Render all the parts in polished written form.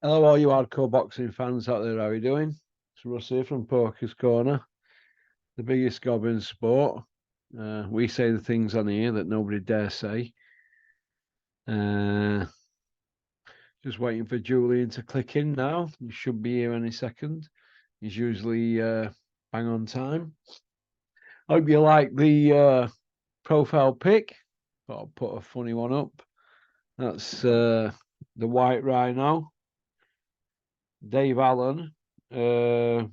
Hello, all you hardcore boxing fans out there. How are you doing? It's Russ here from Poker's Corner, the biggest gob in sport. We say the things on here that nobody dare say. Uh, just waiting for Julian to click in now. He should be here any second. He's usually bang on time. Hope you like the profile pic. Thought I'll put a funny one up. That's the White Rhino. Dave Allen. When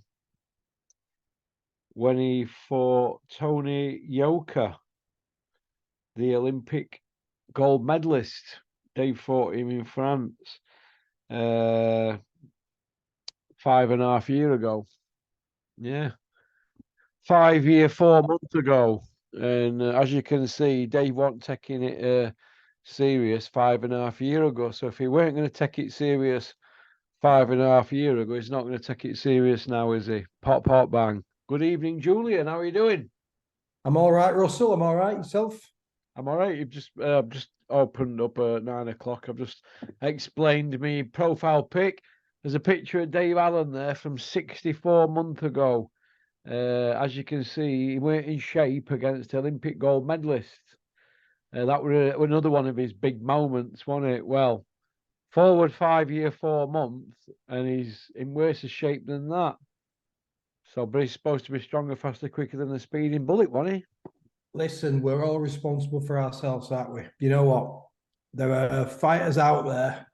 he fought Tony Yoka, the Olympic gold medalist. Dave fought him in France 5.5 years ago. Yeah. 5 year, 4 months ago. And as you can see, Dave wasn't taking it serious 5.5 years ago. So if he weren't going to take it serious 5.5 years ago, he's not going to take it serious now, is he? Pop, pop, bang. Good evening, Julian. How are you doing? I'm all right, Russell. I'm all right. Yourself? I'm all right. You've just opened up at 9 o'clock. I've just explained me profile pic. There's a picture of Dave Allen there from 64 months ago. As you can see, he weren't in shape against Olympic gold medalists. That was another one of his big moments, wasn't it? Well, forward 5 year, 4 months, and he's in worse shape than that. So, but he's supposed to be stronger, faster, quicker than a speeding bullet, wasn't he? Listen, we're all responsible for ourselves, aren't we? You know what? There are fighters out there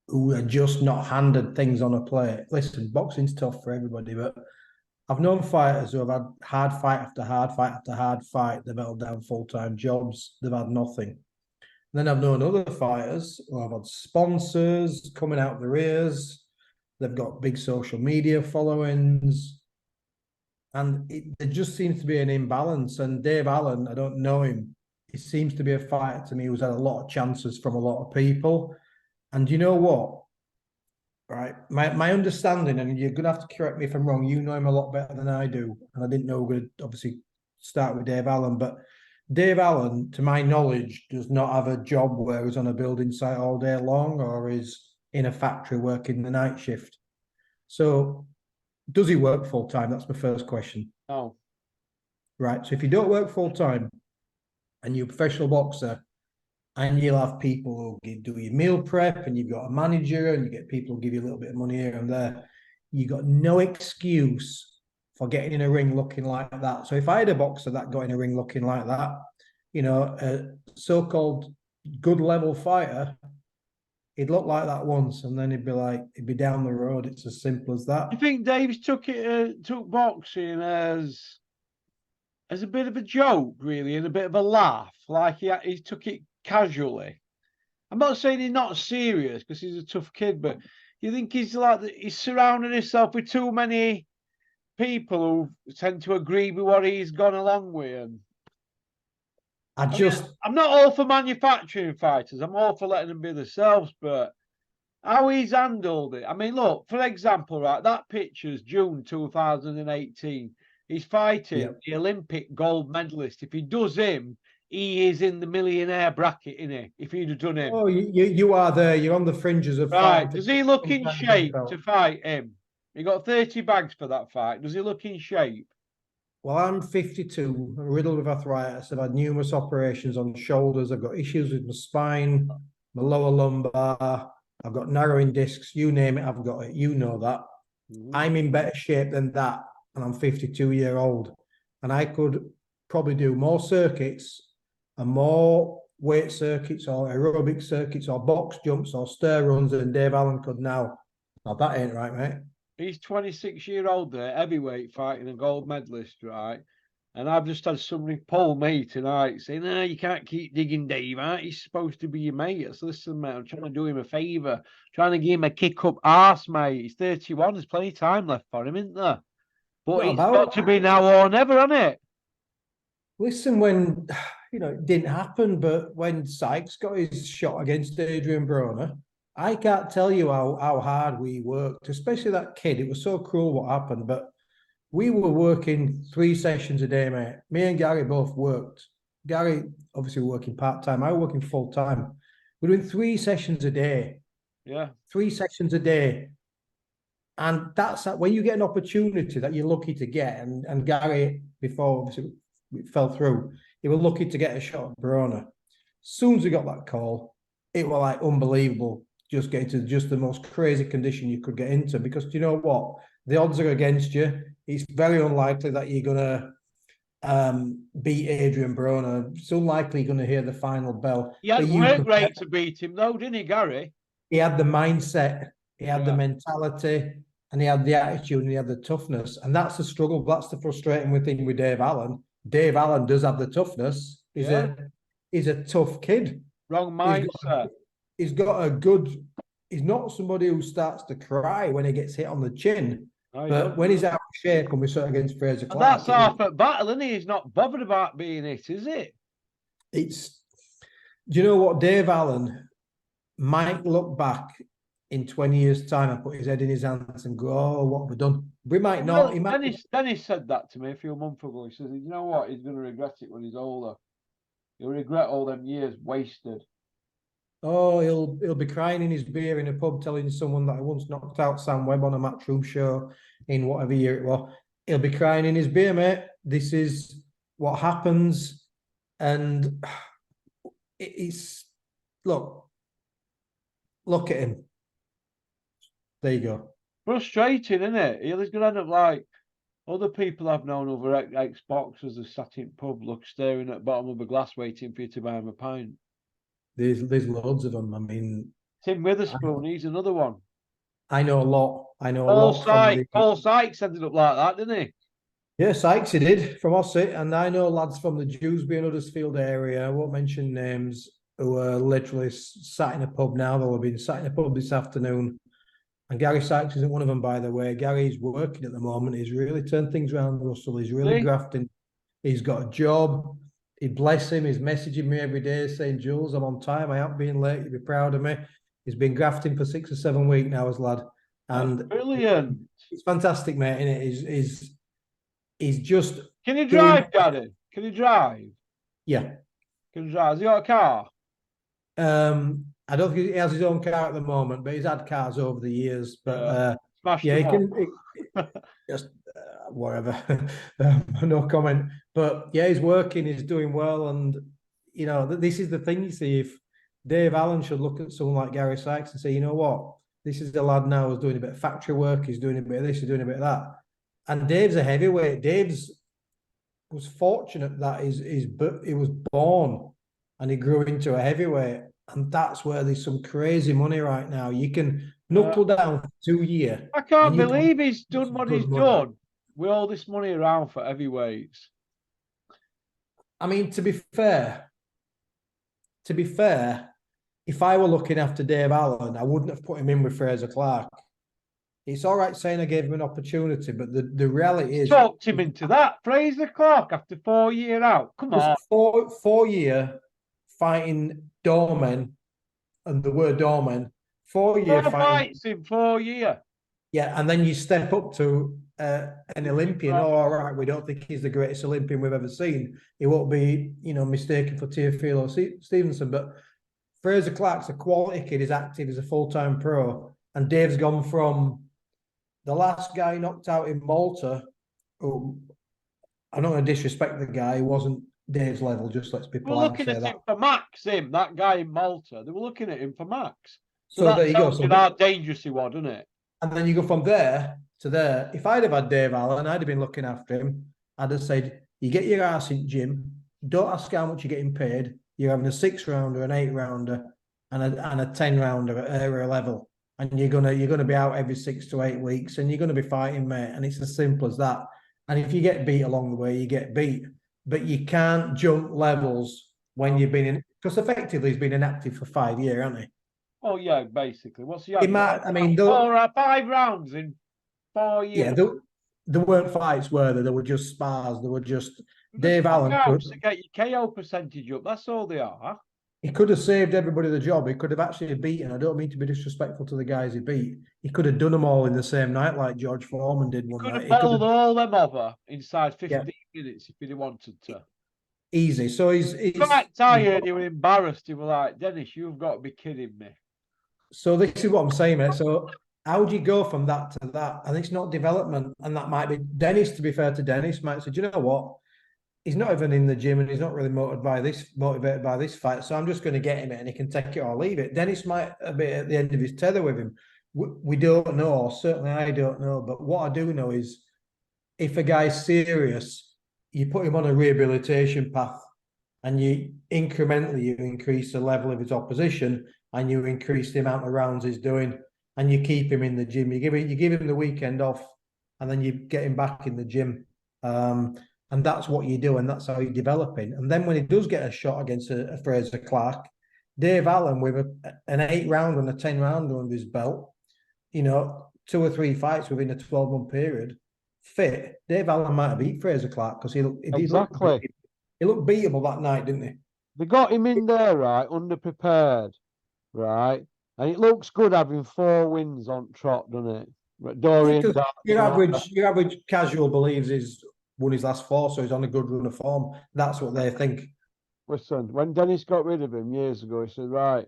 who are just not handed things on a plate. Listen, boxing's tough for everybody, but I've known fighters who have had hard fight after hard fight after hard fight. They've held down full-time jobs. They've had nothing. And then I've known other fighters who have had sponsors coming out of their ears. They've got big social media followings. And there just seems to be an imbalance. And Dave Allen, I don't know him. He seems to be a fighter to me who's had a lot of chances from a lot of people. And you know what? Right. My understanding, and you're going to have to correct me if I'm wrong, you know him a lot better than I do. And I didn't know we we're going to obviously start with Dave Allen. But Dave Allen, to my knowledge, does not have a job where he's on a building site all day long or is in a factory working the night shift. So does he work full time? That's my first question. Oh. Right. So if you don't work full time and you're a professional boxer and you'll have people who do your meal prep and you've got a manager and you get people who give you a little bit of money here and there, you got no excuse for getting in a ring looking like that. So if I had a boxer that got in a ring looking like that, you know, a so-called good level fighter, he'd look like that once, and then he'd be down the road. It's as simple as that. I think Dave's took boxing as a bit of a joke, really, and a bit of a laugh. Like he took it casually. I'm not saying he's not serious because he's a tough kid, but you think he's surrounding himself with too many people who tend to agree with what he's gone along with. And I'm not all for manufacturing fighters. I'm all for letting them be themselves, but how he's handled it. I mean, look, for example, right, that picture's June 2018. He's fighting the Olympic gold medalist. If he does him, he is in the millionaire bracket, isn't he? If he'd have done him. Oh, you are there. You're on the fringes of right. Does he look in shape to fight him? He got 30 bags for that fight. Does he look in shape? Well, I'm 52, riddled with arthritis. I've had numerous operations on shoulders. I've got issues with my spine, my lower lumbar. I've got narrowing discs. You name it, I've got it. You know that. I'm in better shape than that, and I'm 52-year-old. And I could probably do more circuits and more weight circuits or aerobic circuits or box jumps or stair runs than Dave Allen could now. Now, that ain't right, mate. He's 26-year-old there, heavyweight, fighting a gold medalist, right? And I've just had somebody pull me tonight saying, no, you can't keep digging Dave out. He's supposed to be your mate. So listen, mate, I'm trying to do him a favour. Trying to give him a kick-up arse, mate. He's 31. There's plenty of time left for him, isn't there? But it's got to be now or never, hasn't it? Listen, when, you know, it didn't happen, but when Sykes got his shot against Adrian Broner, I can't tell you how hard we worked, especially that kid. It was so cruel what happened, but we were working 3 sessions a day, mate. Me and Gary both worked. Gary, obviously, working part-time. I was working full-time. We're doing 3 sessions a day. Yeah. 3 sessions a day. And that's when you get an opportunity that you're lucky to get. And Gary, before obviously it fell through, he was lucky to get a shot at Verona. As soon as we got that call, it was like unbelievable. Just getting to just the most crazy condition you could get into, because you know what? The odds are against you. It's very unlikely that you're gonna beat Adrian Verona. It's unlikely you're gonna hear the final bell. He had But you work could, rate to beat him, though, didn't he, Gary? he had the mindset, he had the Yeah. mentality, and he had the attitude, and he had the toughness. And that's the struggle. That's the frustrating thing with Dave Allen. Dave Allen does have the toughness. He's a tough kid. Wrong mindset. He's got a good. He's not somebody who starts to cry when he gets hit on the chin. No, But when he's out of shape, and we saw against Fraser and Clark, that's half at battle, isn't he? He's not bothered about being hit, is it? it's. Do you know what? Dave Allen might look back in 20 years' time and put his head in his hands and go, "Oh, what have we done?" We might not. He might. Dennis said that to me a few months ago. He says, "You know what? He's going to regret it when he's older. He'll regret all them years wasted." Oh, he'll be crying in his beer in a pub, telling someone that I once knocked out Sam Webb on a Matchroom show in whatever year it was. He'll be crying in his beer, mate. This is what happens, and it's look at him. There you go. Frustrating, isn't it? He's going to end up like other people I've known, over ex-boxers, are sat in pub, staring at the bottom of a glass, waiting for you to buy him a pint. There's loads of them. I mean, Tim Witherspoon, he's another one. I know a lot. I know a Paul lot from the. Paul Sykes ended up like that, didn't he? Yeah, Sykes he did from Ossett, and I know lads from the Dewsbury and Huddersfield area. I won't mention names, who are literally sat in a pub now. They'll have been sat in a pub this afternoon. And Gary Sykes isn't one of them, by the way. Gary's working at the moment. He's really turned things around, Russell. He's really grafting. He's got a job. He bless him. He's messaging me every day saying, "Jules, I'm on time. I haven't been late. You'll be proud of me." He's been grafting for 6 or 7 weeks now, as lad. And that's brilliant. It's fantastic, mate. Innit? He's just. Can you drive, Daddy? Can you drive? Yeah. Can you drive? Has he got a car? I don't think he has his own car at the moment, but he's had cars over the years. But yeah, he can just whatever. No comment. But yeah, he's working. He's doing well, and you know this is the thing. You see, if Dave Allen should look at someone like Gary Sykes and say, "You know what? This is the lad now who's doing a bit of factory work. He's doing a bit of this. He's doing a bit of that." And Dave's a heavyweight. Dave's was fortunate that he was born and he grew into a heavyweight. And that's where there's some crazy money right now. You can knuckle down for 2 years. I can't believe he's done what he's done with all this money around for heavyweights. I mean, to be fair, if I were looking after Dave Allen, I wouldn't have put him in with Fraser Clark. It's all right saying I gave him an opportunity, but the reality is... Talked him into that. Fraser Clark after 4 years out. Come on. 4 year fighting doormen, and the word doormen, 4 year fighting... fights in 4 years. Yeah, and then you step up to an Olympian. Oh, all right, we don't think he's the greatest Olympian we've ever seen. He won't be, mistaken for Teofilo Stevenson, but Fraser Clark's a quality kid. He's active. He's a full-time pro. And Dave's gone from the last guy knocked out in Malta, who I'm not going to disrespect the guy. He wasn't Dave's level, just let's be polite. We're looking at him for Max, that guy in Malta. They were looking at him for Max. So there you go. So how dangerous he was, doesn't it? And then you go from there to there. If I'd have had Dave Allen, I'd have been looking after him. I'd have said, you get your ass in gym. Don't ask how much you're getting paid. You're having a 6-rounder, an 8-rounder, and a 10-rounder at area level. And you're gonna be out every 6 to 8 weeks, and you're gonna be fighting, mate. And it's as simple as that. And if you get beat along the way, you get beat. But you can't jump levels when you've been in, because effectively he's been inactive for 5 years, hasn't he? Oh yeah, basically. What's he? 5 rounds in 4 years. Yeah, there weren't fights, were there? There were just spars. There were just Dave Allen to get your KO percentage up. That's all they are. He could have saved everybody the job. He could have actually beaten. I don't mean to be disrespectful to the guys he beat. He could have done them all in the same night, like George Foreman did one night. He could have bowled all them over inside 15 minutes if he wanted to. Easy. So he's quite tired. He was embarrassed. He was like, "Dennis, you've got to be kidding me." So this is what I'm saying, mate. So how do you go from that to that? And it's not development. And that might be Dennis, to be fair to Dennis, might say, do you know what? He's not even in the gym and he's not really motivated by this fight. So I'm just going to get him and he can take it or leave it. Dennis might be at the end of his tether with him. We don't know, or certainly I don't know. But what I do know is if a guy's serious, you put him on a rehabilitation path and you incrementally increase the level of his opposition and you increase the amount of rounds he's doing and you keep him in the gym. You give him the weekend off and then you get him back in the gym. And that's what you do, and that's how you're developing. And then when he does get a shot against a Fraser Clark, Dave Allen with an 8-round and a 10-rounder under his belt, 2 or 3 fights within a 12-month period, fit, Dave Allen might have beat Fraser Clark because he looked beatable that night, didn't he? They got him in there, right, underprepared, right? And it looks good having 4 wins on trot, doesn't it? Dorian, your average casual believes he's won his last 4, so he's on a good run of form. That's what they think. Listen, when Dennis got rid of him years ago, he said, right,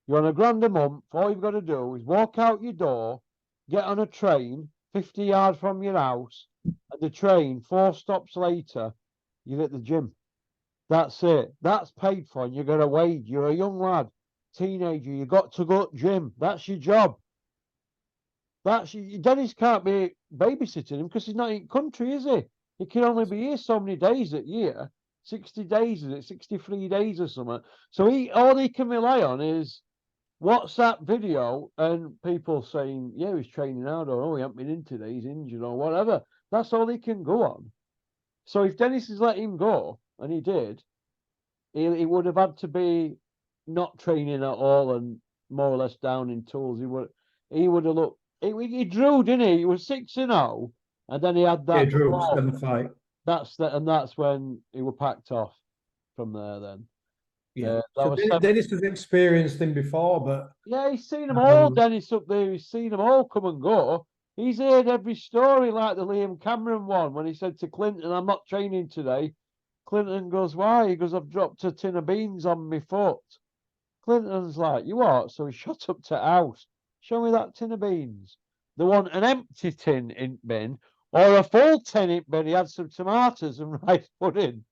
you're on a grand a month. All you've got to do is walk out your door, get on a train 50 yards from your house, and the train 4 stops later, you're at the gym. That's it. That's paid for, and you got a wage. You're a young lad, teenager. You got to go to gym. That's your job. Dennis can't be babysitting him because he's not in country, is he? He can only be here so many days a year. 60 days, is it? 63 days or something. So all he can rely on is WhatsApp video and people saying, yeah, he's training out, or he hasn't been in today, he's injured, or whatever. That's all he can go on. So if Dennis has let him go, and he did, he would have had to be not training at all and more or less down in tools. He would have looked. He drew, didn't he? He was 6-0, and then he had that. Yeah, drew 7 fight. That's when he was packed off from there. Then, yeah. So Dennis has experienced him before, but yeah, he's seen them all. Dennis up there, he's seen them all come and go. He's heard every story, like the Liam Cameron one when he said to Clinton, "I'm not training today." Clinton goes, "Why?" He goes, "I've dropped a tin of beans on my foot." Clinton's like, "You what?" So he shot up to house. Show me that tin of beans. They want an empty tin in bin or a full tin in bin. He had some tomatoes and rice pudding.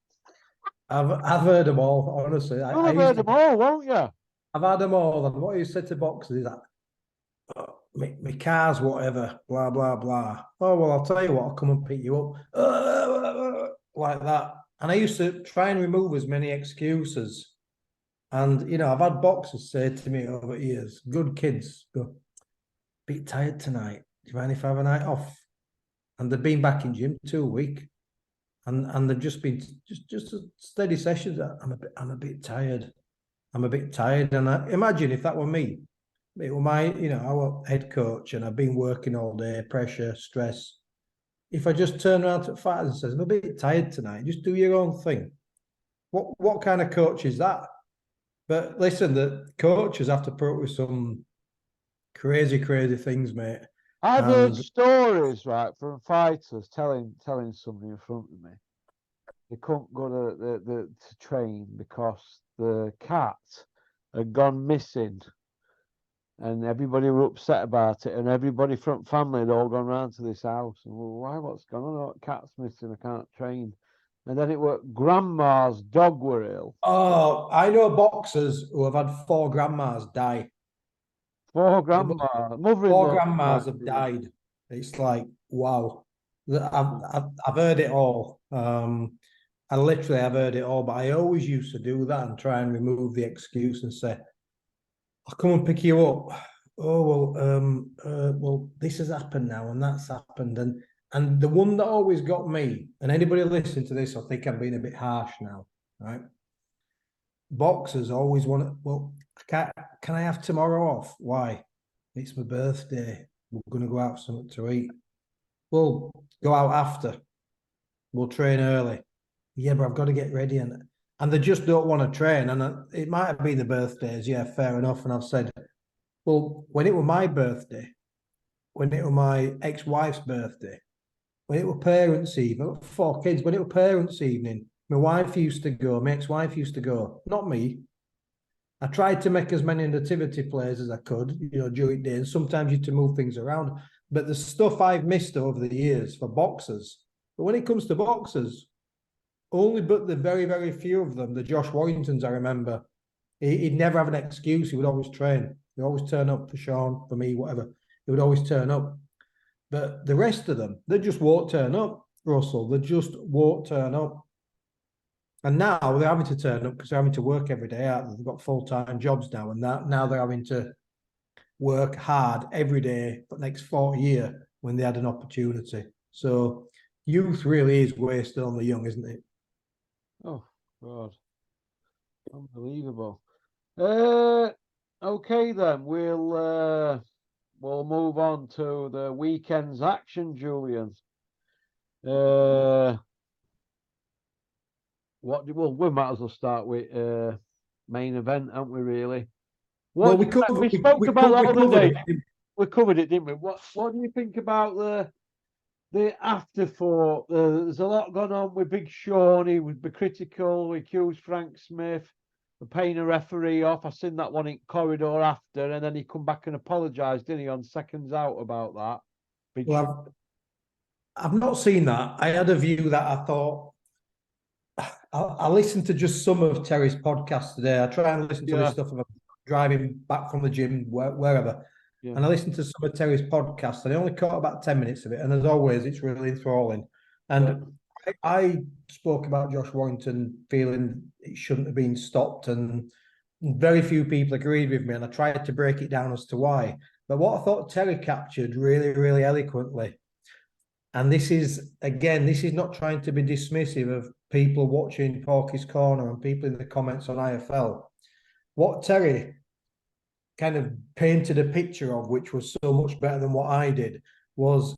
I've heard them all, honestly. I've heard them all, won't you? I've had them all. And what you said to boxers is that, oh, my car's whatever, blah, blah, blah. Oh, well, I'll tell you what, I'll come and pick you up. Like that. And I used to try and remove as many excuses. And, I've had boxers say to me over years, good kids, go, bit tired tonight. Do you mind if I have a night off? And they've been back in gym 2 weeks. And they've just been just a steady sessions. I'm a bit tired. I'm a bit tired. And I imagine if that were me, it were my, our head coach, and I've been working all day, pressure, stress. If I just turn around to fighters and says, I'm a bit tired tonight, just do your own thing. What kind of coach is that? But listen, the coaches have to put up with some crazy, crazy things, mate. I've heard stories, right, from fighters telling somebody in front of me they couldn't go to train because the cat had gone missing, and everybody were upset about it, and everybody from family had all gone round to this house and, well, why? What's going on? Oh, cat's missing. I can't train. And then it was grandma's dog were ill. Oh, I know boxers who have had 4 grandmas die. 4 grandmas, mother-in-law. 4 grandmas have died. It's like, wow. I've heard it all. I've heard it all, but I always used to do that and try and remove the excuse and say, I'll come and pick you up. Oh, well, this has happened now and that's happened. And the one that always got me, and anybody listening to this, I think I'm being a bit harsh now, right? Boxers always want to, well, can I have tomorrow off? Why? It's my birthday. We're going to go out something to eat. Well, go out after. We'll train early. Yeah, but I've got to get ready. And they just don't want to train. And it might have been the birthdays. Yeah, fair enough. And I've said, well, when it was my birthday, when it was my ex-wife's birthday, when it was parents' evening, I've got 4 kids, when it was parents' evening, my wife used to go, my ex-wife used to go, not me. I tried to make as many nativity plays as I could, during the day. And sometimes you had to move things around. But the stuff I've missed over the years for boxers, but when it comes to boxers, only but the very, very few of them, the Josh Warringtons, I remember, he'd never have an excuse. He would always train. He'd always turn up for Sean, for me, whatever. He would always turn up. But the rest of them, they just won't turn up, Russell. They just won't turn up. And now they're having to turn up because they're having to work every day out. They've got full-time jobs now. And now they're having to work hard every day for the next 40 years when they had an opportunity. So youth really is wasted on the young, isn't it? Oh, God. Unbelievable. Okay then, we'll move on to the weekend's action, Julian. We might as well start with main event, haven't we? Really? Well, we spoke about that other day. We covered it, didn't we? What do you think about the afterthought? There's a lot going on with Big Sean. He would be critical, accused Frank Smith of paying a referee off. I seen that one in corridor after, and then he come back and apologised, didn't he, on seconds out about that? Well, I've not seen that. I had a view that I thought. I listened to just some of Terry's podcasts today. I try and listen to his stuff about driving back from the gym, wherever. Yeah. And I listened to some of Terry's podcasts, and I only caught about 10 minutes of it. And as always, it's really enthralling. And I spoke about Josh Warrington feeling it shouldn't have been stopped, and very few people agreed with me. And I tried to break it down as to why. But what I thought Terry captured really, really eloquently, and this is not trying to be dismissive of people watching Porky's Corner and people in the comments on IFL. What Terry kind of painted a picture of, which was so much better than what I did, was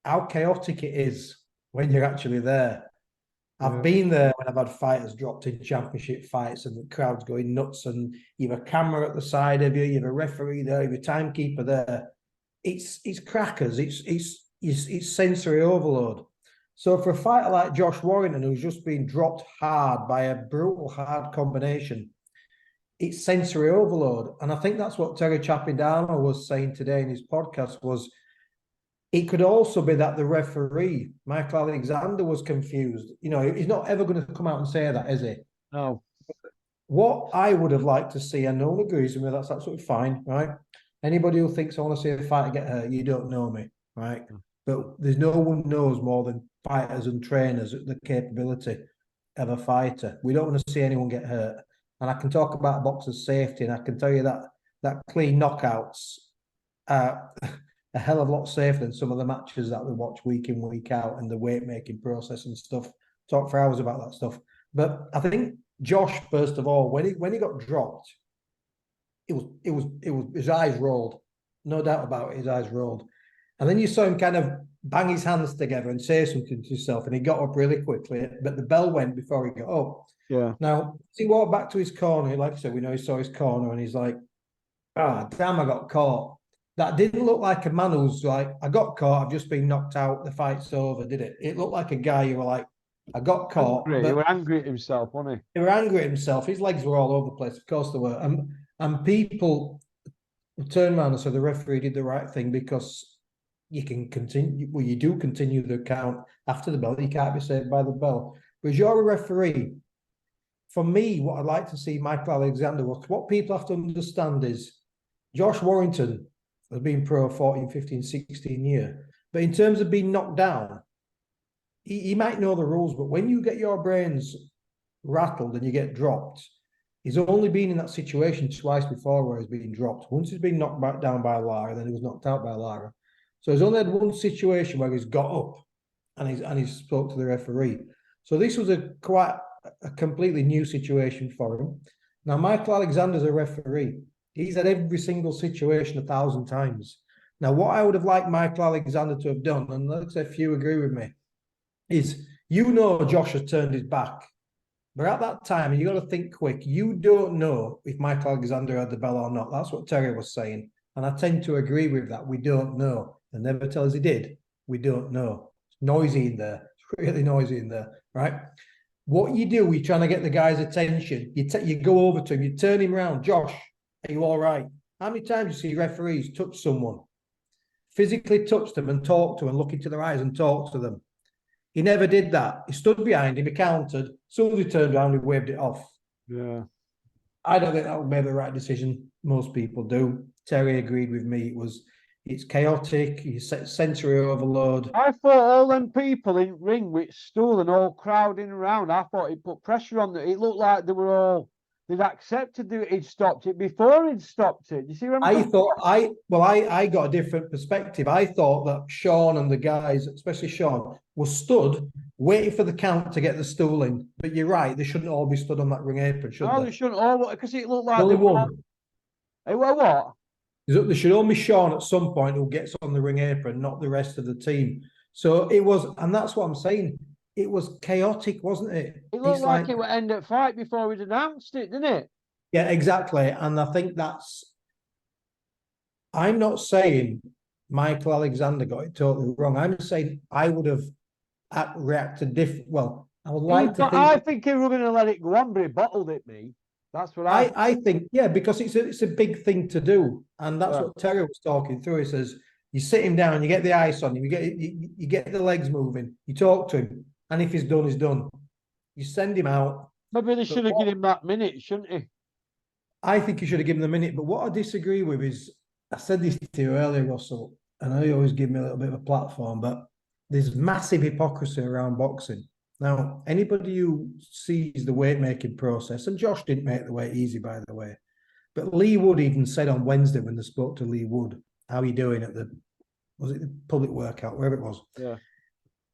how chaotic it is when you're actually there. I've been there when I've had fighters dropped in championship fights and the crowd's going nuts, and you have a camera at the side of you, you have a referee there, you have a timekeeper there. It's crackers. It's sensory overload. So for a fighter like Josh Warrington, who's just been dropped hard by a brutal hard combination, it's sensory overload. And I think that's what Terry Chappindano was saying today in his podcast, was it could also be that the referee, Michael Alexander, was confused. He's not ever going to come out and say that, is he? No. What I would have liked to see, and no one agrees with me, that's absolutely fine, right? Anybody who thinks I want to see a fighter get hurt, you don't know me, right? But there's no one knows more than fighters and trainers the capability of a fighter. We don't want to see anyone get hurt. And I can talk about a boxer's safety, and I can tell you that clean knockouts are a hell of a lot safer than some of the matches that we watch week in, week out, and the weight making process and stuff. Talk for hours about that stuff. But I think Josh, first of all, when he got dropped, it was his eyes rolled. No doubt about it, his eyes rolled. And then you saw him kind of bang his hands together and say something to himself, and he got up really quickly, but the bell went before he got up. Yeah. Now, he walked back to his corner. Like I said, we know he saw his corner, and he's like, damn, I got caught. That didn't look like a man who's like, I got caught, I've just been knocked out, the fight's over, did it? It looked like a guy who were like, I got caught. He was angry at himself, wasn't he? He was angry at himself. His legs were all over the place. Of course they were. And people turned around and said the referee did the right thing, because you can continue, well, you do continue the count after the bell. You can't be saved by the bell. But as you're a referee, for me, what I'd like to see Michael Alexander, what people have to understand is Josh Warrington has been pro 14, 15, 16 years. But in terms of being knocked down, he might know the rules, but when you get your brains rattled and you get dropped, he's only been in that situation twice before where he's been dropped. Once he's been knocked back down by Lara, then he was knocked out by Lara. So he's only had one situation where he's got up and he's spoke to the referee. So this was quite a completely new situation for him. Now, Michael Alexander's a referee. He's had every single situation 1,000 times. Now, what I would have liked Michael Alexander to have done, and let's say a few agree with me, is Josh has turned his back. But at that time, and you got to think quick, you don't know if Michael Alexander had the bell or not. That's what Terry was saying. And I tend to agree with that. We don't know. And never tell us he did. We don't know. It's noisy in there. It's really noisy in there, right? What you do, you're trying to get the guy's attention. You go over to him, you turn him around. Josh, are you all right? How many times you see referees touch someone, physically touch them and talk to them, look into their eyes and talk to them? He never did that. He stood behind him, he counted. As soon as he turned around, he waved it off. Yeah. I don't think that would be the right decision. Most people do. Terry agreed with me. It's chaotic. You sensory overload. I thought all them people in ring with stool and all crowding around, I thought it put pressure on them. It looked like they'd accepted that he'd stopped it before he'd stopped it. You see what I'm saying? I got a different perspective. I thought that Sean and the guys, especially Sean, were stood waiting for the count to get the stool in. But you're right, they shouldn't all be stood on that ring apron, should No, they? they shouldn't all, because it looked like Only they were. one. Hey, well, what? There should only be Sean at some point who gets on the ring apron, not the rest of the team. So it was, and that's what I'm saying. It was chaotic, wasn't it? It looked It's like it would end at fight before we'd announced it, didn't it? yeah, exactly. And I think I'm not saying Michael Alexander got it totally wrong. I'm saying I would have reacted different. Well, I would like to think. I think he was going to let it go on, but he bottled it, me. That's what I think, yeah, because it's a big thing to do, and that's what Terry was talking through. He says you sit him down, you get the ice on him, you get the legs moving, you talk to him, and if he's done, he's done. You send him out. Maybe they should have given him that minute, shouldn't he? I think you should have given him the minute. But what I disagree with is, I said this to you earlier, Russell, and I always give me a little bit of a platform, but there's massive hypocrisy around boxing. Now, anybody who sees the weight making process, and Josh didn't make the weight easy, by the way, but Lee Wood even said on Wednesday when they spoke to Lee Wood, how are you doing at was it the public workout, wherever it was? Yeah.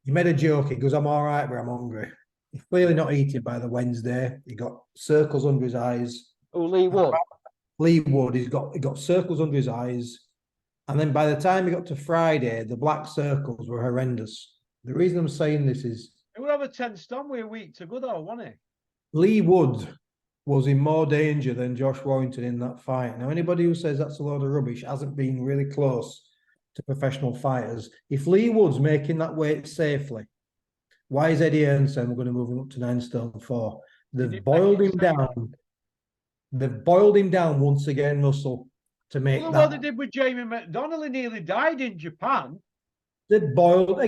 He made a joke. He goes, I'm all right, but I'm hungry. He's clearly not eating by the Wednesday. He got circles under his eyes. Oh, Lee Wood. Lee Wood, he got circles under his eyes. And then by the time he got to Friday, the black circles were horrendous. The reason I'm saying this is He would have a 10 stone with a week to go, though, wouldn't he? Lee Wood was in more danger than Josh Warrington in that fight. Now, anybody who says that's a load of rubbish hasn't been really close to professional fighters. If Lee Wood's making that weight safely, why is Eddie Hearn saying we're going to move him up to 9 stone 4? They've boiled him down. They've boiled him down once again, Russell, to make that. What they did with Jamie McDonnell, he nearly died in Japan. They've boiled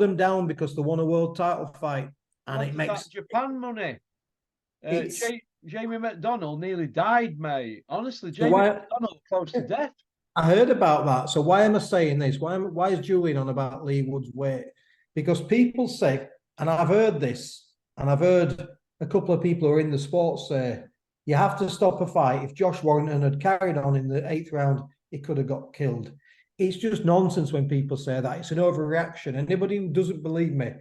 him down because they won a world title fight, and it makes that Japan money. Jamie McDonnell nearly died, mate. Honestly, Jamie McDonnell close to death. I heard about that. So why am I saying this? Why is Julian on about Lee Wood's weight? Because people say, and I've heard this, and I've heard a couple of people who are in the sports say, you have to stop a fight. If Josh Warrington had carried on in the 8th round, he could have got killed. It's just nonsense when people say that. It's an overreaction. Anybody who doesn't believe me,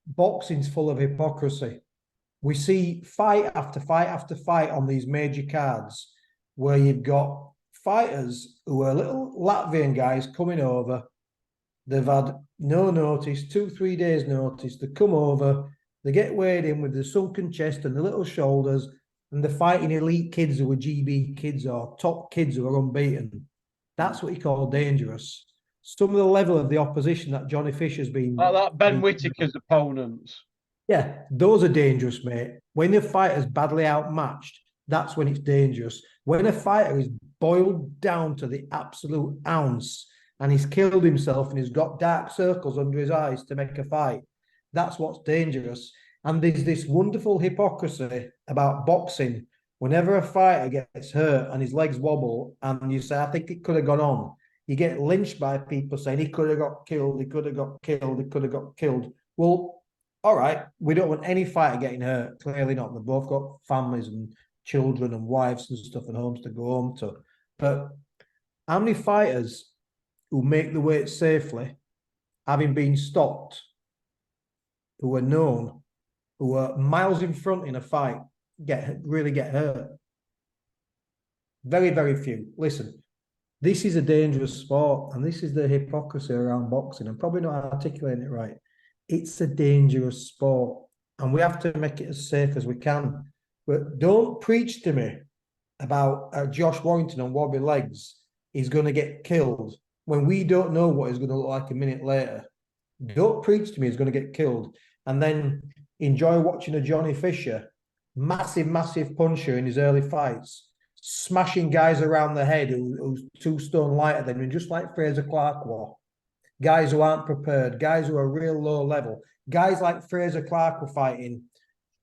boxing's full of hypocrisy. We see fight after fight after fight on these major cards where you've got fighters who are little Latvian guys coming over. They've had no notice, 2-3 days notice. They come over, they get weighed in with the sunken chest and the little shoulders, and they're fighting elite kids who are GB kids or top kids who are unbeaten. That's what you call dangerous. Some of the level of the opposition that Johnny Fisher's been... Like that Ben Whittaker's opponents. Yeah, those are dangerous, mate. When the fighter's badly outmatched, that's when it's dangerous. When a fighter is boiled down to the absolute ounce and he's killed himself and he's got dark circles under his eyes to make a fight, that's what's dangerous. And there's this wonderful hypocrisy about boxing. Whenever a fighter gets hurt and his legs wobble and you say, I think it could have gone on, you get lynched by people saying he could have got killed, he could have got killed, he could have got killed. Well, all right, we don't want any fighter getting hurt. Clearly not. They've both got families and children and wives and stuff and homes to go home to. But how many fighters who make the weight safely, having been stopped, who are known, who are miles in front in a fight, really get hurt? Very, very few. Listen, this is a dangerous sport, and this is the hypocrisy around boxing. I'm probably not articulating it right. It's a dangerous sport, and we have to make it as safe as we can. But don't preach to me about Josh Warrington on wobbly legs is going to get killed when we don't know what he's going to look like a minute later. Don't preach to me he's going to get killed. And then enjoy watching a Johnny Fisher, massive puncher in his early fights, smashing guys around the head who's 2 stone lighter than him, just like Fraser Clark was. Guys who aren't prepared, guys who are real low level, guys like Fraser Clark were fighting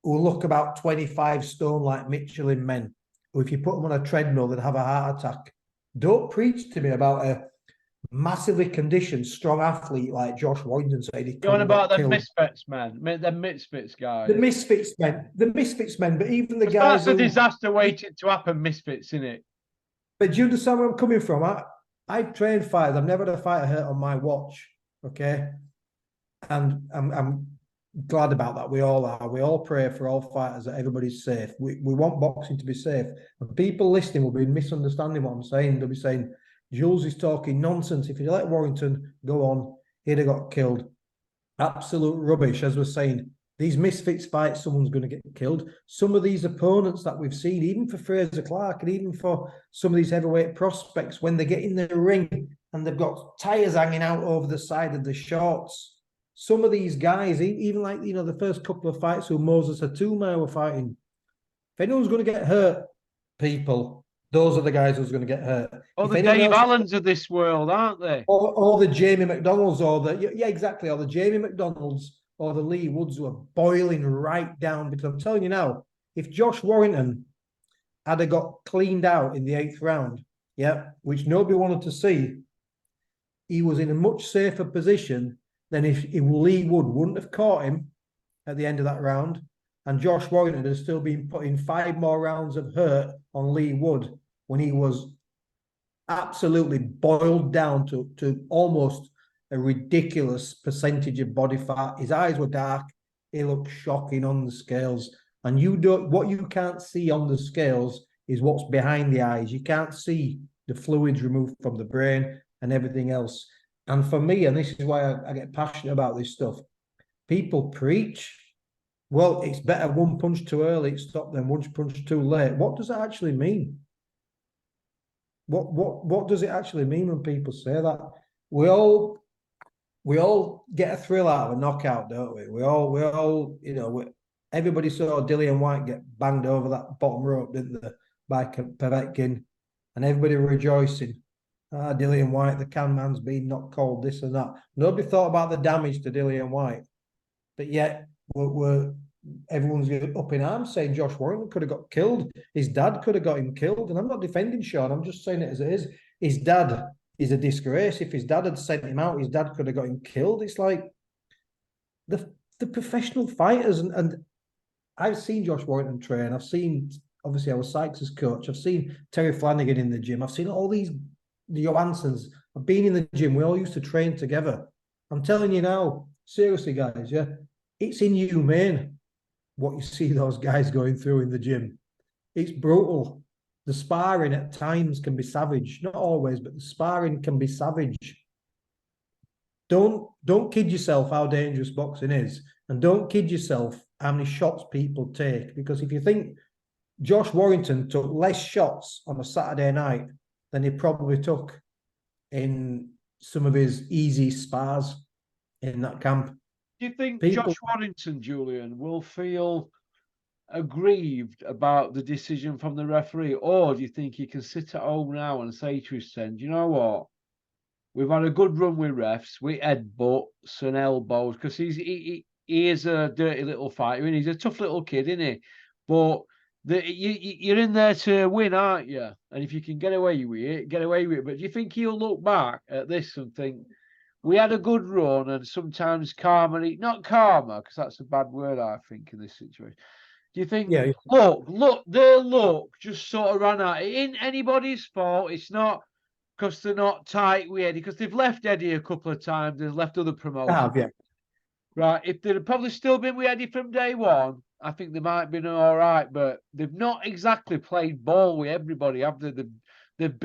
who look about 25 stone like Michelin men, who if you put them on a treadmill, they'd have a heart attack. Don't preach to me about a massively conditioned, strong athlete like Josh Warrington said. You're on about the misfits, man. The misfits guys. The misfits men, but even the That's guys a disaster waiting to happen, misfits, isn't it? But do you understand where I'm coming from? I've trained fighters. I've never had a fighter hurt on my watch. Okay. And I'm glad about that. We all are. We all pray for all fighters that everybody's safe. We want boxing to be safe. And people listening will be misunderstanding what I'm saying. They'll be saying, Jules is talking nonsense. If you let Warrington go on, he'd have got killed. Absolute rubbish. As we're saying, these misfits fights, someone's going to get killed. Some of these opponents that we've seen, even for Fraser Clark and even for some of these heavyweight prospects, when they get in the ring and they've got tyres hanging out over the side of the shorts, some of these guys, even like, the first couple of fights who Moses Atuma were fighting, if anyone's going to get hurt, people, those are the guys who's going to get hurt. Or the Dave Allens of this world, aren't they? Or the Jamie McDonalds, or the Jamie McDonalds, or the Lee Woods, who are boiling right down. Because I'm telling you now, if Josh Warrington had got cleaned out in the 8th round, which nobody wanted to see, he was in a much safer position than if Lee Wood wouldn't have caught him at the end of that round, and Josh Warrington had still been putting 5 more rounds of hurt on Lee Wood when he was absolutely boiled down to almost a ridiculous percentage of body fat. His eyes were dark. He looked shocking on the scales. And what you can't see on the scales is what's behind the eyes. You can't see the fluids removed from the brain and everything else. And for me, and this is why I get passionate about this stuff, people preach, well, it's better 1 punch too early, stop than 1 punch too late. What does that actually mean? What does it actually mean when people say that? We all get a thrill out of a knockout, don't we? We all, everybody saw Dillian White get banged over that bottom rope, didn't they, by Povetkin, and everybody were rejoicing. Dillian White, the can man's been knocked cold, this and that. Nobody thought about the damage to Dillian White, but yet everyone's up in arms saying Josh Warrington could have got killed. His dad could have got him killed. And I'm not defending Sean. I'm just saying it as it is. His dad is a disgrace. If his dad had sent him out, his dad could have got him killed. It's like the professional fighters. And I've seen Josh Warrington train. I've seen, obviously, I was Sykes' coach. I've seen Terry Flanagan in the gym. I've seen all these Johanssons. I've been in the gym. We all used to train together. I'm telling you now, seriously, guys, it's inhumane what you see those guys going through in the gym. It's brutal. The sparring at times can be savage. Not always, but the sparring can be savage. Don't kid yourself how dangerous boxing is. And don't kid yourself how many shots people take. Because if you think Josh Warrington took less shots on a Saturday night than he probably took in some of his easy spars in that camp. Do you think Josh Warrington, Julian, will feel aggrieved about the decision from the referee? Or do you think he can sit at home now and say to his son, you know what? We've had a good run with refs, with headbutts and elbows, because he is a dirty little fighter and he's a tough little kid, isn't he? But you're in there to win, aren't you? And if you can get away with it, get away with it. But do you think he'll look back at this and think, we had a good run, and sometimes karma, not karma, because that's a bad word, I think, in this situation. Do you think, look, their luck just sort of ran out? It ain't anybody's fault. It's not because they're not tight with Eddie, because they've left Eddie a couple of times. They've left other promoters. Right. If they'd have probably still been with Eddie from day one, I think they might have been all right. But they've not exactly played ball with everybody, have they? They've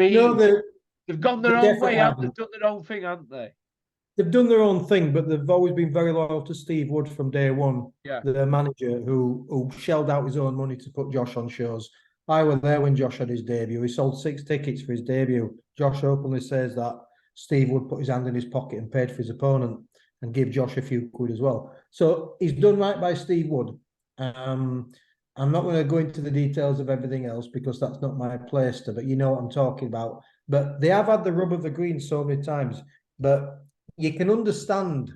gone their own way, haven't they? They've done their own thing, haven't they? They've done their own thing, but they've always been very loyal to Steve Wood from day one, the manager who shelled out his own money to put Josh on shows. I was there when Josh had his debut. He sold 6 tickets for his debut. Josh openly says that Steve Wood put his hand in his pocket and paid for his opponent. and give Josh a few quid as well. So he's done right by Steve Wood. I'm not going to go into the details of everything else because that's not my place to, but you know what I'm talking about. But they have had the rub of the green so many times. But you can understand.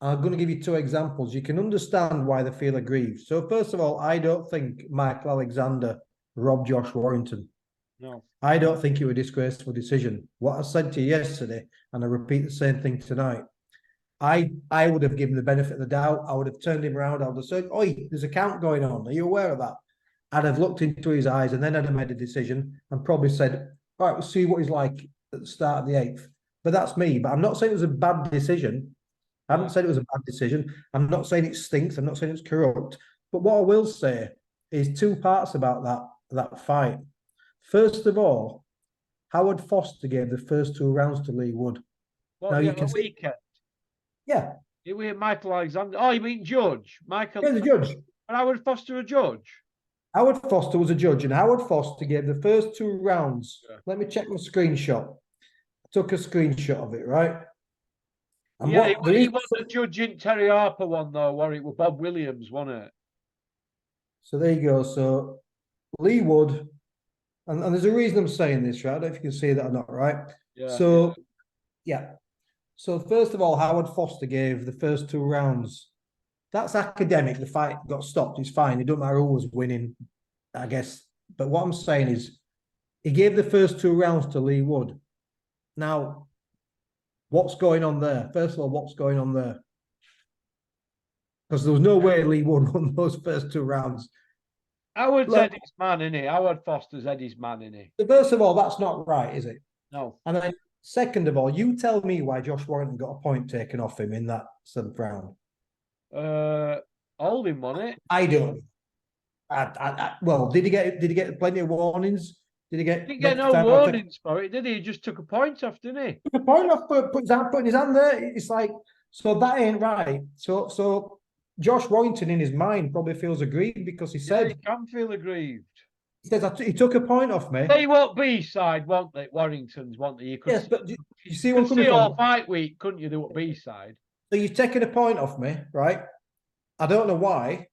I'm going to give you two examples. You can understand why they feel aggrieved. So first of all, I don't think Michael Alexander robbed Josh Warrington. No. I don't think it was a disgraceful decision. What I said to you yesterday, and I repeat the same thing tonight, I would have given the benefit of the doubt. I would have turned him around. I would have said, "Oi, there's a count going on. Are you aware of that?" I'd have looked into his eyes and then I'd have made a decision and probably said, "All right, we'll see what he's like at the start of the 8th." But that's me. But I'm not saying it was a bad decision. I haven't said it was a bad decision. I'm not saying it stinks. I'm not saying it's corrupt. But what I will say is two parts about that fight. First of all, Howard Foster gave the first 2 rounds to Lee Wood. What, now you you can see, weekend? yeah, It was Michael Alexander. Oh, you mean Judge? Michael. yeah, the judge. And Howard Foster a judge? Howard Foster was a judge, and Howard Foster gave the first 2 rounds. Yeah. Let me check my screenshot. I took a screenshot of it, right? And Yeah, what he was the judge in Terry Harper one though, where it was Bob Williams, wasn't it? So there you go. So Lee Wood, and there's a reason I'm saying this, right? I don't know if you can see that or not, right? Yeah. So yeah. So first of all, Howard Foster gave the first 2 rounds. That's academic. The fight got stopped. It's fine. It don't matter who was winning, I guess. But what I'm saying is, he gave the first 2 rounds to Lee Wood. Now, what's going on there? First of all, what's going on there? Because there was no way Lee Wood won those first 2 rounds. Howard's Eddie's man, innit? Howard Foster's Eddie's man, innit? So first of all, that's not right, is it? No. And then second of all, you tell me why Josh Warrington got a point taken off him in that 7th round. Holding on it. I don't. Well, did he get plenty of warnings? Did he get? He didn't get no warnings for it, did he? He just took a point off, didn't he? Took a point off, putting his hand there. It's like, so that ain't right. So Josh Warrington in his mind probably feels aggrieved because he said he can feel aggrieved. He says he took a point off me. They won't B-side, won't they? Warrington's, won't they? You could yes, but you see what I'm coming from. All fight week, couldn't you? Do a B-side. So you've taken a point off me, right? I don't know why.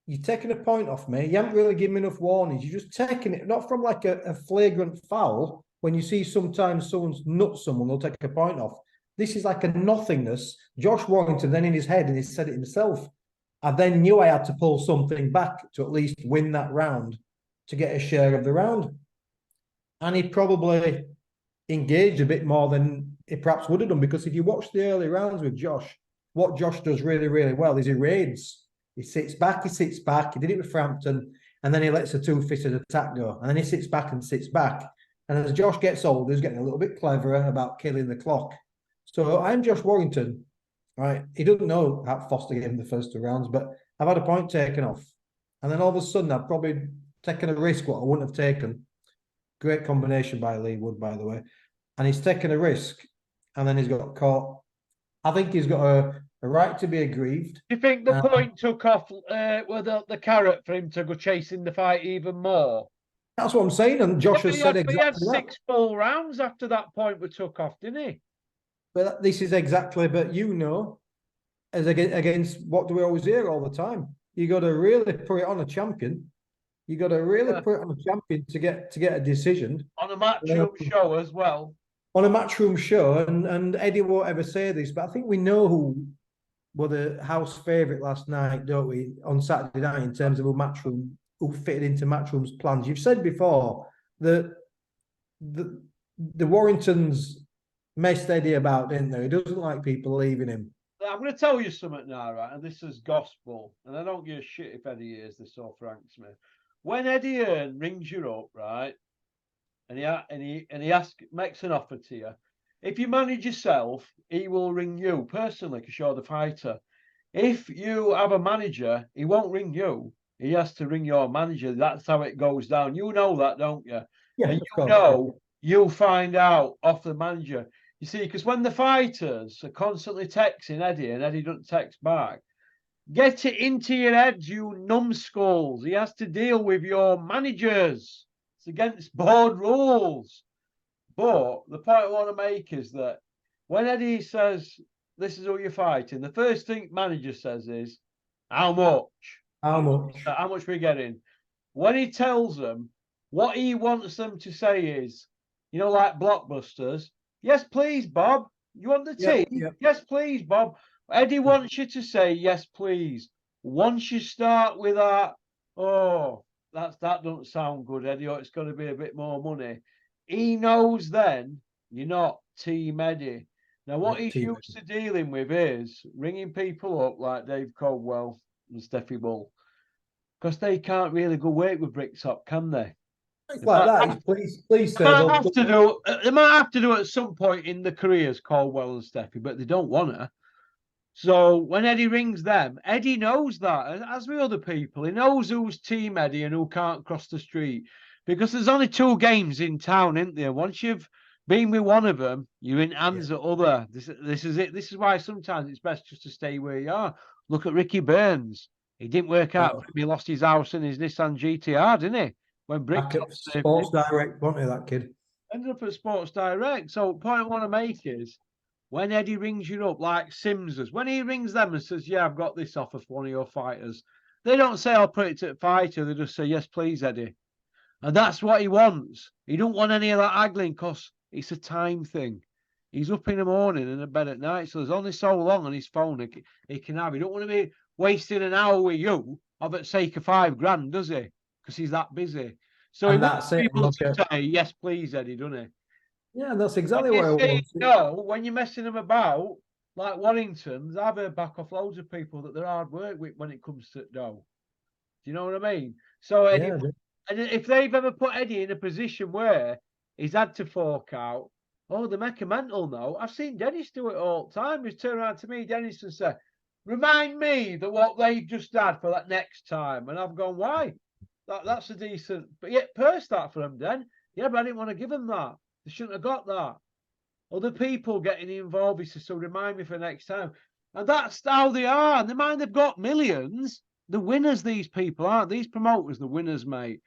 You're taking a point off me. You haven't really given me enough warnings. You're just taking it, not from like a flagrant foul. When you see sometimes someone's nut someone, they'll take a point off. This is like a nothingness. Josh Warrington then in his head, and he said it himself, I then knew I had to pull something back to at least win that round to get a share of the round. And he probably engaged a bit more than he perhaps would have done, because if you watch the early rounds with Josh, what Josh does really, really well is he raids. He sits back. He did it with Frampton, and then he lets a 2-fisted attack go. And then he sits back and sits back. And as Josh gets older, he's getting a little bit cleverer about killing the clock. So I'm Josh Warrington, right? He doesn't know how Foster gave him the first 2 rounds, but I've had a point taken off. And then all of a sudden, I've probably taken a risk what I wouldn't have taken. Great combination by Lee Wood, by the way. And he's taken a risk, and then he's got caught. I think he's got a right to be aggrieved. Do you think the point took off with the carrot for him to go chasing the fight even more? That's what I'm saying, and Josh has said exactly that. He had 6 full rounds after that point we took off, didn't he? But this is exactly, but you know, as against what do we always hear all the time? You got to really put it on a champion. You got to really put it on a champion to get a decision. On a matchroom show as well. On a matchroom show, and Eddie won't ever say this, but I think we know who were the house favourite last night, don't we, on Saturday night, in terms of who fitted into Matchroom's plans. You've said before that the Warringtons messed Eddie about, didn't they? He doesn't like people leaving him. I'm going to tell you something now, right? And this is gospel, and I don't give a shit if Eddie hears this or Frank Smith. When Eddie Hearn rings you up, right, and he makes an offer to you, if you manage yourself, he will ring you personally because you're the fighter. If you have a manager, he won't ring you. He has to ring your manager. That's how it goes down. You know that, don't you? Yeah, and you know, you'll find out off the manager. You see, because when the fighters are constantly texting Eddie and Eddie doesn't text back, get it into your heads, you numbskulls. He has to deal with your managers. It's against board rules. But the point I want to make is that when Eddie says, this is who you're fighting. The first thing manager says is, how much? How much? How much we getting? When he tells them, what he wants them to say is, like blockbusters. Yes, please, Bob. You want the tea? Yep. Yes, please, Bob. Eddie wants you to say yes, please. Once you start with that, that doesn't sound good, Eddie. Or it's going to be a bit more money. He knows then you're not Team Eddie. Now, what he's used to dealing with is ringing people up like Dave Caldwell and Steffi Bull, because they can't really go work with Bricktop, can they? It's like that. Please say they might have to do it at some point in the careers, Caldwell and Steffi, but they don't want to. So when Eddie rings them, Eddie knows that, as with other people. He knows who's Team Eddie and who can't cross the street, because there's only 2 games in town, isn't there? Once you've been with one of them, you're in hands at other. This is it. This is why sometimes it's best just to stay where you are. Look at Ricky Burns. He didn't work out. He lost his house and his Nissan GTR, didn't he? When Bricktop Sports Direct, wasn't he, that kid? Ended up at Sports Direct. So the point I want to make is, when Eddie rings you up, like Sims does, when he rings them and says, yeah, I've got this offer for one of your fighters, they don't say, I'll put it to the fighter. They just say, yes, please, Eddie. And that's what he wants. He don't want any of that haggling, because it's a time thing. He's up in the morning and in bed at night, so there's only so long on his phone he can have. He don't want to be wasting an hour with you of at sake of $5,000, does he? Because he's that busy. So and he wants people to say, yes, please, Eddie, doesn't he? Yeah, that's exactly what I want. No, when you're messing them about, like Warrington, I've heard back off loads of people that they're hard work with when it comes to dough. Do you know what I mean? So Eddie, and if they've ever put Eddie in a position where he's had to fork out, they make a mental now. I've seen Dennis do it all the time. He's turned around to me, Dennis, and said, remind me that what they just had for that next time. And I've gone, why? That's a decent, but yet purse that for them then. Yeah, but I didn't want to give them that. They shouldn't have got that. Other people getting involved, he says, so remind me for next time. And that's how they are. And they mind they've got millions. The winners, these people aren't. These promoters, the winners, mate.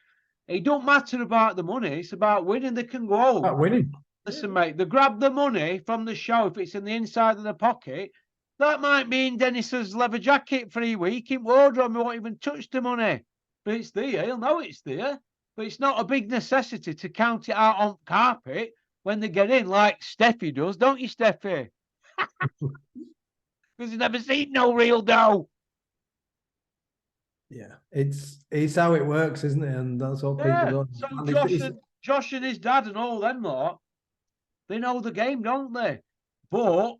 It don't matter about the money. It's about winning. They can go home. About winning. Listen, mate, they grab the money from the show. If it's in the inside of the pocket, that might mean Dennis's leather jacket for a week in wardrobe. He won't even touch the money. But it's there. He'll know it's there. But it's not a big necessity to count it out on carpet when they get in, like Steffi does, don't you, Steffi? Because you've never seen no real dough. Yeah, it's how it works, isn't it? And that's what people do. So Josh and his dad and all them lot, they know the game, don't they? But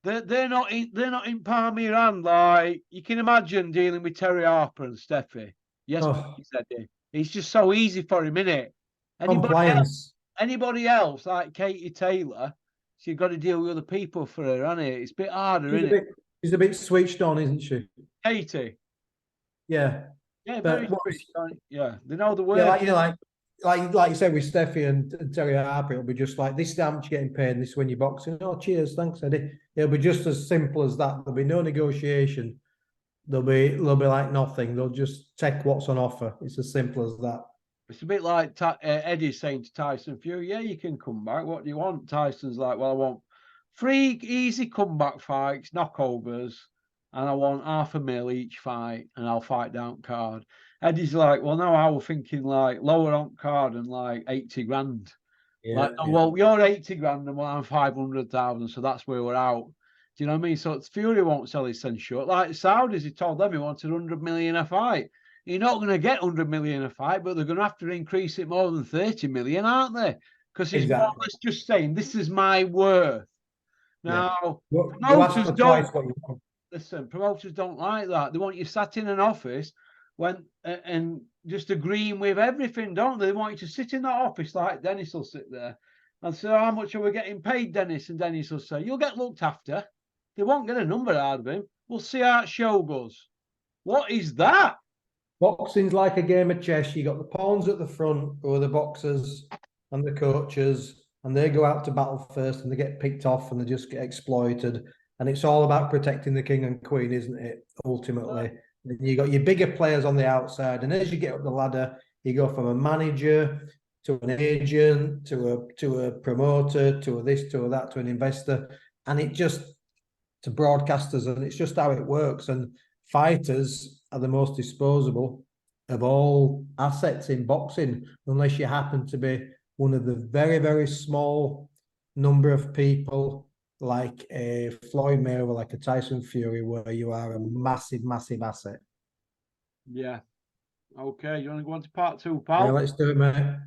they're not in palm of your hand. Like you can imagine dealing with Terry Harper and Steffi. Yes, he said it. It's just so easy for him, innit? Anybody else like Katie Taylor, she's got to deal with other people for her, hasn't it? It's a bit harder, isn't it? She's a bit switched on, isn't she? Katie. Yeah. Yeah, very switched on. Yeah, they know the word. Yeah, like you said with Steffi and Terry Harper, it'll be just like this is how much you're getting paid, and this is when you're boxing. Oh, cheers, thanks, Eddie. It'll be just as simple as that. There'll be no negotiation. They'll be like nothing. They'll just take what's on offer. It's as simple as that. It's a bit like Eddie saying to Tyson Fury, yeah, you can come back. What do you want? Tyson's like, well, I want 3 easy comeback fights, knockovers, and I want $500,000 each fight, and I'll fight down card. Eddie's like, well, no, I was thinking like lower on card and like 80 grand. Yeah, well, you're 80 grand and well, I'm 500,000, so that's where we're out. Do you know what I mean? So Fury won't sell his 10 short. Like the Saudis, he told them he wanted 100 million a fight. You're not going to get 100 million a fight, but they're going to have to increase it more than 30 million, aren't they? Because he's more or less just saying, this is my worth. Now, promoters don't like that. They want you sat in an office and just agreeing with everything, don't they? They want you to sit in that office like Dennis will sit there and say, how much are we getting paid, Dennis? And Dennis will say, you'll get looked after. They won't get a number out of him. We'll see how the show goes. What is that? Boxing's like a game of chess. You got the pawns at the front, who are the boxers and the coaches, and they go out to battle first and they get picked off and they just get exploited. And it's all about protecting the king and queen, isn't it? Ultimately. And you got your bigger players on the outside. And as you get up the ladder, you go from a manager to an agent, to a promoter, to a this, to a that, to an investor. And it just to broadcasters, and it's just how it works. And fighters are the most disposable of all assets in boxing, unless you happen to be one of the very, very small number of people like a Floyd Mayweather, like a Tyson Fury, where you are a massive, massive asset. Yeah. Okay, you want to go on to part two, Yeah, pal? let's do it, mate. Let's